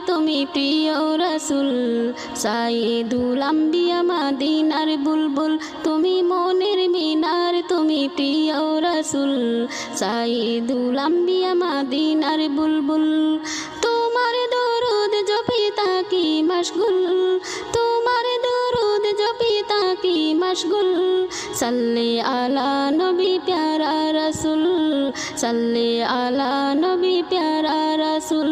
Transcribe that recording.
তুমি প্রিয় রাসূল সাইয়েদুল আম্বিয়া মদিনার বুলবুল তুমি মনের মিনার তুমি প্রিয় রাসূল সাইয়েদুল আম্বিয়া মদিনার বুলবুল তোমার দরুদ জপি তাকি মশগুল তোমার দরুদ জপি তাকি মশগুল সাল্লি আলা নবী প্যারা রাসূল সাল্লি আলা নবী প্যারা রাসূল।